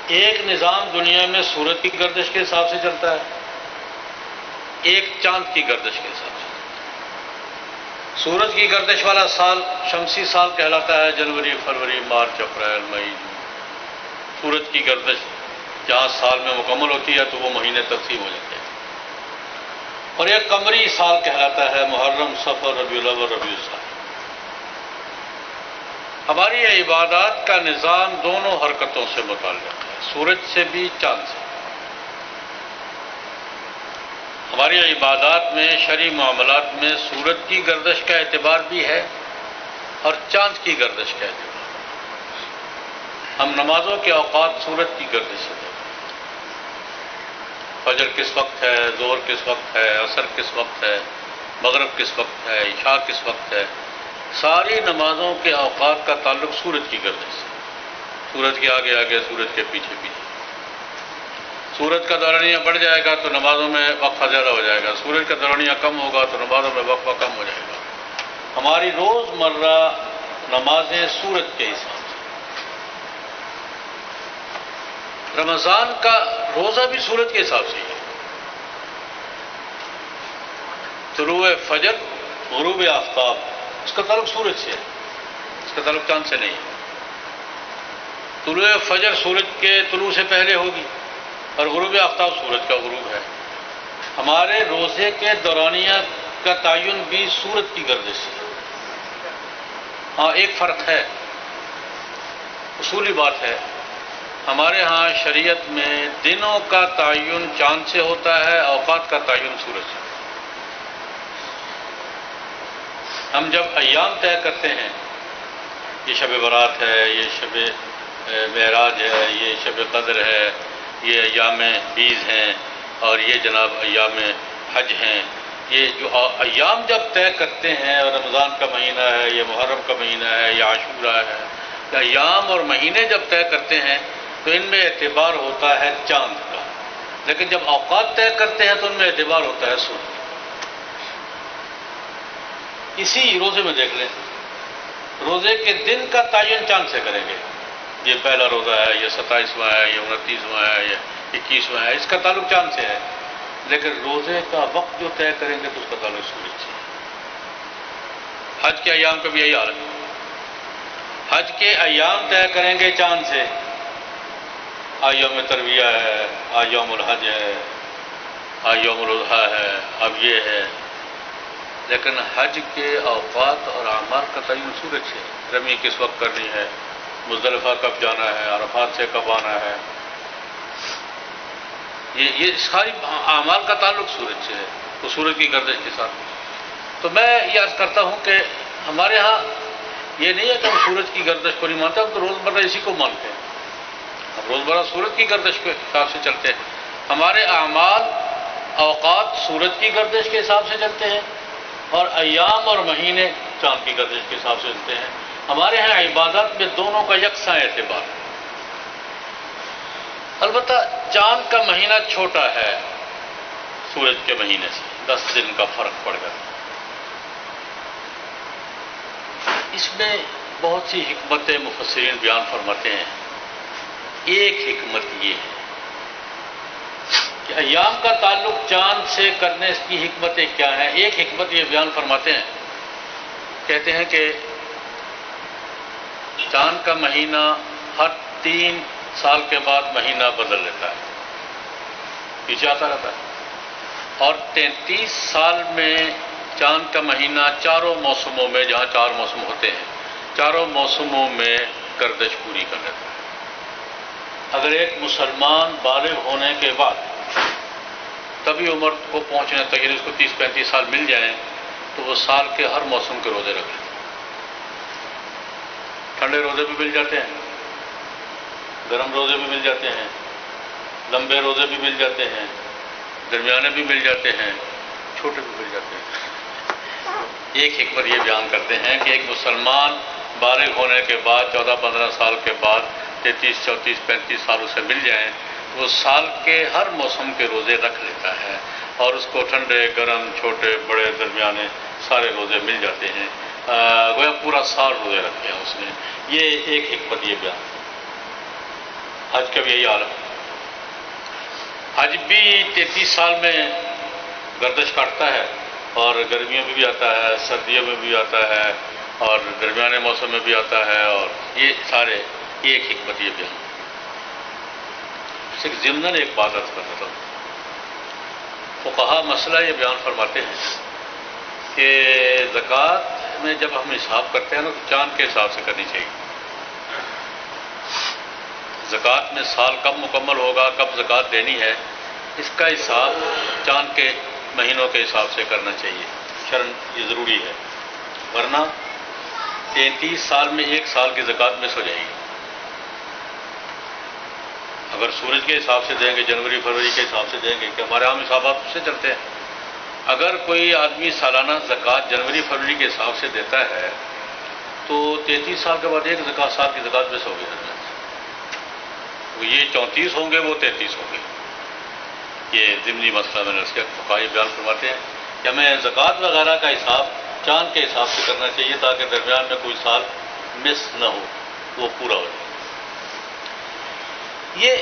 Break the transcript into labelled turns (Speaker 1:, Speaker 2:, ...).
Speaker 1: ایک نظام دنیا میں سورج کی گردش کے حساب سے چلتا ہے، ایک چاند کی گردش کے حساب سے۔ سورج کی گردش والا سال شمسی سال کہلاتا ہے، جنوری، فروری، مارچ، اپریل، مئی، جون۔ سورج کی گردش جہاں سال میں مکمل ہوتی ہے تو وہ مہینے تقسیم ہو جاتے ہیں، اور ایک قمری سال کہلاتا ہے، محرم، صفر، ربیع الاول، ربیع الثانی۔ ہماری عبادات کا نظام دونوں حرکتوں سے متعلق ہے، سورج سے بھی، چاند سے۔ ہماری عبادات میں، شرعی معاملات میں سورج کی گردش کا اعتبار بھی ہے اور چاند کی گردش کا اعتبار۔ ہم نمازوں کے اوقات سورج کی گردش سے دیکھتے ہیں، فجر کس وقت ہے، ظہر کس وقت ہے، عصر کس وقت ہے، مغرب کس وقت ہے، عشاء کس وقت ہے۔ ساری نمازوں کے اوقات کا تعلق سورج کی گردش سے، سورج کے آگے آگے، سورج کے پیچھے پیچھے۔ سورج کا دورانیہ بڑھ جائے گا تو نمازوں میں وقفہ زیادہ ہو جائے گا، سورج کا دورانیہ کم ہوگا تو نمازوں میں وقفہ کم ہو جائے گا۔ ہماری روزمرہ نمازیں سورج کے حساب سے۔ رمضان کا روزہ بھی سورج کے حساب سے ہی ہے۔ طلوع فجر، غروب آفتاب، اس کا تعلق سورج سے ہے، اس کا تعلق چاند سے نہیں ہے۔ طلوع فجر سورج کے طلوع سے پہلے ہوگی اور غروب آفتاب سورج کا غروب ہے۔ ہمارے روزے کے دورانیہ کا تعین بھی سورج کی گردش سے ہے۔ ہاں، ایک فرق ہے، اصولی بات ہے، ہمارے ہاں شریعت میں دنوں کا تعین چاند سے ہوتا ہے، اوقات کا تعین سورج سے۔ ہم جب ایام طے کرتے ہیں، یہ شب برات ہے، یہ شب معراج ہے، یہ شب قدر ہے، یہ ایام بیز ہیں، اور یہ جناب ایام حج ہیں، یہ جو ایام جب طے کرتے ہیں، اور رمضان کا مہینہ ہے، یہ محرم کا مہینہ ہے، یہ عاشورہ ہے، ایام اور مہینے جب طے کرتے ہیں تو ان میں اعتبار ہوتا ہے چاند کا، لیکن جب اوقات طے کرتے ہیں تو ان میں اعتبار ہوتا ہے سورج۔ اسی روزے میں دیکھ لیں، روزے کے دن کا تعین چاند سے کریں گے، یہ پہلا روزہ ہے، یہ 27واں ہے، یہ 29واں ہے، یہ 21واں ہے، اس کا تعلق چاند سے ہے، لیکن روزے کا وقت جو طے کریں گے تو اس کا تعلق سورج سے ہے۔ حج کے ایام کا بھی یہی حال ہے، حج کے ایام طے کریں گے چاند سے، آج یوم ترویہ ہے، آج یوم الحج ہے، آج یوم الاضحیٰ ہے، اب یہ ہے، لیکن حج کے اوقات اور اعمال کا تعین سورج سے ہے۔ رمی کس وقت کرنی ہے، مزدلفہ کب جانا ہے، عرفات سے کب آنا ہے، یہ ساری اعمال کا تعلق سورج سے ہے، وہ سورج کی گردش کے ساتھ۔ تو میں یہ عرض کرتا ہوں کہ ہمارے ہاں یہ نہیں ہے کہ ہم سورج کی گردش کو نہیں مانتے، ہم تو روزمرہ اسی کو مانتے ہیں، ہم روزمرہ سورج کی گردش کے حساب سے چلتے ہیں۔ ہمارے اعمال، اوقات سورج کی گردش کے حساب سے چلتے ہیں، اور ایام اور مہینے چاند کی گردش کے حساب سے چلتے ہیں۔ ہمارے ہاں عبادات میں دونوں کا یکساں اعتبار ہے۔ البتہ چاند کا مہینہ چھوٹا ہے سورج کے مہینے سے، 10 دن کا فرق پڑ گیا۔ اس میں بہت سی حکمتیں مفسرین بیان فرماتے ہیں۔ ایک حکمت یہ ہے کہ ایام کا تعلق چاند سے کرنے کی حکمتیں کیا ہیں۔ ایک حکمت یہ بیان فرماتے ہیں، کہتے ہیں کہ چاند کا مہینہ ہر 3 سال کے بعد مہینہ بدل لیتا ہے، پیچھے آتا رہتا ہے، اور 33 سال میں چاند کا مہینہ چاروں موسموں میں، جہاں 4 موسم ہوتے ہیں، چاروں موسموں میں گردش پوری کر لیتا ہے۔ اگر ایک مسلمان بالغ ہونے کے بعد تبھی عمر کو پہنچنے تک، یعنی اس کو 30-35 سال مل جائیں، تو وہ سال کے ہر موسم کے روزے رکھ لیتے ہیں۔ ٹھنڈے روزے بھی مل جاتے ہیں، گرم روزے بھی مل جاتے ہیں، لمبے روزے بھی مل جاتے ہیں، درمیانے بھی مل جاتے ہیں، چھوٹے بھی مل جاتے ہیں۔ ایک حکمت یہ بیان کرتے ہیں کہ ایک مسلمان بالغ ہونے کے بعد 14-15 سال کے بعد 33-34-35 سال اسے مل جائیں، وہ سال کے ہر موسم کے روزے رکھ لیتا ہے، اور اس کو ٹھنڈے گرم چھوٹے بڑے درمیانے سارے روزے مل جاتے ہیں، گویا پورا سال روزے رکھتے ہیں اس نے. یہ ایک حکمت یہ بیان. حج کا بھی یہی حال ہے. حج بھی 33 سال میں گردش کاٹتا ہے، اور گرمیوں میں بھی آتا ہے، سردیوں میں بھی آتا ہے، اور درمیانے موسم میں بھی آتا ہے، اور یہ سارے ایک حکمت یہ بیان. صرف ضمناً ایک بات عرض کر رہا ہوں. فقہا مسئلہ یہ بیان فرماتے ہیں کہ زکوٰۃ میں جب ہم حساب کرتے ہیں نا تو چاند کے حساب سے کرنی چاہیے. زکوٰۃ میں سال کب مکمل ہوگا، کب زکوٰۃ دینی ہے، اس کا حساب چاند کے مہینوں کے حساب سے کرنا چاہیے. شرعاً یہ ضروری ہے، ورنہ 33 سال میں ایک سال کی زکوٰۃ مس ہو جائے گی. اگر سورج کے حساب سے دیں گے، جنوری فروری کے حساب سے دیں گے کہ ہمارے عام حسابات سے چلتے ہیں. اگر کوئی آدمی سالانہ زکوٰۃ جنوری فروری کے حساب سے دیتا ہے تو 33 سال کے بعد ایک سال کی زکوٰۃ مس ہوگی. یہ 34 ہوں گے، وہ 33 ہوں گے. یہ ضمنی مسئلہ میں نے اس کے فقہا بیان فرماتے ہیں کہ ہمیں زکوٰۃ وغیرہ کا حساب چاند کے حساب سے کرنا چاہیے تاکہ درمیان میں کوئی سال مس نہ ہو، وہ پورا ہو جائے. یہ